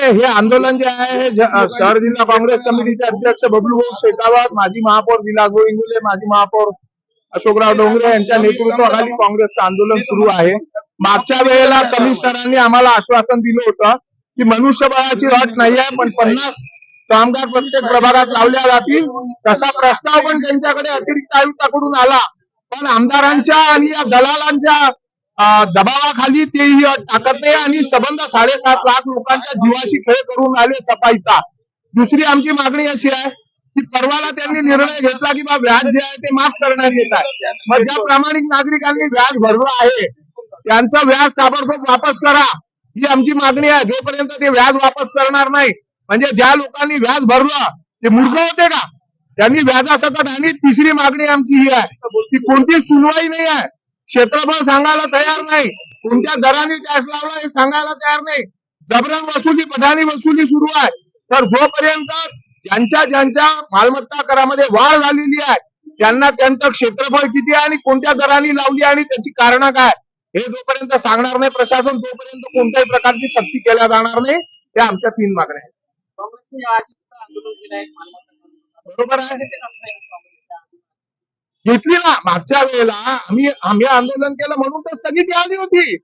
हे आंदोलन जे आहे हे शहर जिल्हा काँग्रेस कमिटीचे अध्यक्ष बबलूभाऊ शेखावत, माजी महापौर विलासभाऊ इंगोले, माजी महापौर अशोकराव डोंगरे यांच्या नेतृत्वाखाली काँग्रेसचं आंदोलन सुरू आहे. मागच्या वेळेला कमिशनरांनी आम्हाला आश्वासन दिलं होतं की मनुष्यबळाची अट नाही आहे, पण 50 कामगार प्रत्येक प्रभागात लावल्या जातील. तसा प्रस्ताव पण त्यांच्याकडे अतिरिक्त आयुक्ताकडून आला, पण आमदारांच्या आणि या दलालांच्या दबावाखाली ते ही अट टाकत नाही आणि संबंध 7.5 लाख लोकांच्या जीवाशी खेळ करून आले सफाईचा. दुसरी आमची मागणी अशी आहे की परवाला त्यांनी निर्णय घेतला की बा व्याज जे आहे ते माफ करण्यात येत आहे. मग ज्या प्रामाणिक नागरिकांनी व्याज भरलं आहे त्यांचं व्याज ताबडतोब वापस करा, ही आमची मागणी आहे. जोपर्यंत ते व्याज वापस करणार नाही, म्हणजे ज्या लोकांनी व्याज भरलं ते मूर्ख होते का, त्यांनी व्याजासकट. आणि तिसरी मागणी आमची ही आहे की कोणती सुनवाई नाही आहे, क्षेत्रफळ सांगायला तयार नाही, कोणत्या दराने टॅक्स लावला हे सांगायला तयार नाही, जबरन वसुली, पठाणी वसुली सुरू आहे. तर जोपर्यंत ज्यांच्या मालमत्ता करामध्ये वाढ झालेली आहे त्यांना त्यांचं क्षेत्रफळ किती आहे आणि कोणत्या दराने लावली आणि त्याची कारणं काय हे जोपर्यंत सांगणार नाही प्रशासन, तोपर्यंत कोणत्याही प्रकारची सक्ती केल्या जाणार नाही. त्या आमच्या 3 मागण्या आहेत. बरोबर आहे, घेतली ना. मागच्या वेळेला आम्ही आंदोलन केलं म्हणून तर स्थगिती आली होती.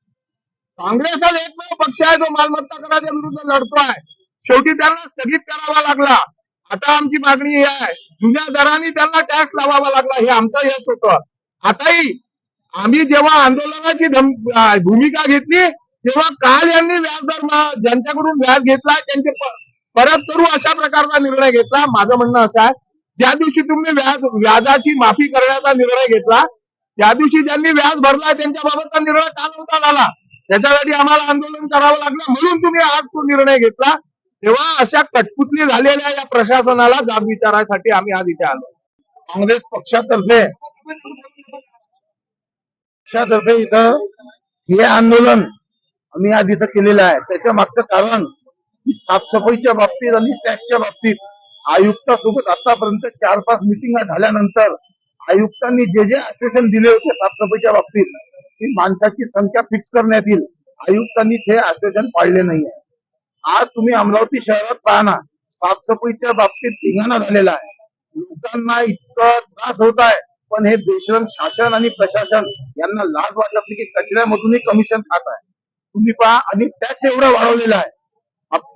काँग्रेस हा एकमेव पक्ष आहे जो मालमत्ता कराच्या विरुद्ध लढतोय. शेवटी त्यांना स्थगित करावा लागला. आता आमची मागणी ही आहे, जुन्या दराने त्यांना टॅक्स लावावा लागला, हे आमचं यश होतं. आताही आम्ही जेव्हा आंदोलनाची भूमिका घेतली तेव्हा काल यांनी व्याजदर ज्यांच्याकडून व्याज घेतला त्यांचे परत करू अशा प्रकारचा निर्णय घेतला. माझं म्हणणं असं आहे, ज्या दिवशी तुम्ही व्याजाची माफी करण्याचा निर्णय घेतला त्या दिवशी ज्यांनी व्याज भरला त्यांच्याबाबतचा निर्णय का नव्हता झाला, त्याच्यासाठी आम्हाला आंदोलन करावं लागलं. म्हणून तुम्ही आज तो निर्णय घेतला. तेव्हा अशा कटपुतली झालेल्या या प्रशासनाला जाब विचारायसाठी आम्ही आज इथे आलो. काँग्रेस पक्षातर्फे इथं हे आंदोलन आम्ही आज इथं केलेलं आहे. त्याच्या मागचं कारण की साफसफाईच्या बाबतीत आणि टॅक्सच्या बाबतीत आयुक्तासोबत आतापर्यंत 4-5 मिटिंगा झाल्यानंतर आयुक्तांनी जे आश्वासन दिले होते साफसफाईच्या बाबतीत की माणसाची संख्या फिक्स करण्यात येईल, आयुक्तांनी ते आश्वासन पाळले नाहीये. आज तुम्ही अमरावती शहरात पहा ना, साफसफाईच्या बाबतीत धिंगाणा झालेला आहे. लोकांना इतका त्रास होत आहे, पण हे बेशरम शासन आणि प्रशासन यांना लाज वाटत नाही की कचऱ्यामधूनही कमिशन खात आहे. तुम्ही पहा, आणि टॅक्स एवढा वाढवलेला आहे.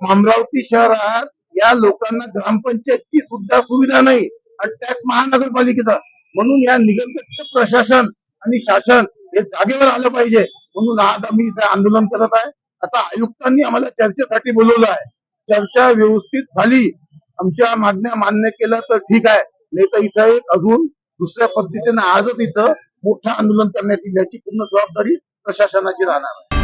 अमरावती शहरात या लोकांना ग्रामपंचायतची सुद्धा सुविधा नाही आणि टॅक्स महानगरपालिकेचा. म्हणून या निगरकट्ट प्रशासन आणि शासन हे जागेवर आलं पाहिजे. म्हणून आज आम्ही इथे आंदोलन करत आहे. आता आयुक्तांनी आम्हाला चर्चेसाठी बोलवलं आहे. चर्चा व्यवस्थित झाली, आमच्या मागण्या मान्य केल्या तर ठीक आहे, नाही तर इथं एक अजून दुसऱ्या पद्धतीने आजच इथं मोठं आंदोलन करण्यात येईल. याची पूर्ण जबाबदारी प्रशासनाची राहणार आहे.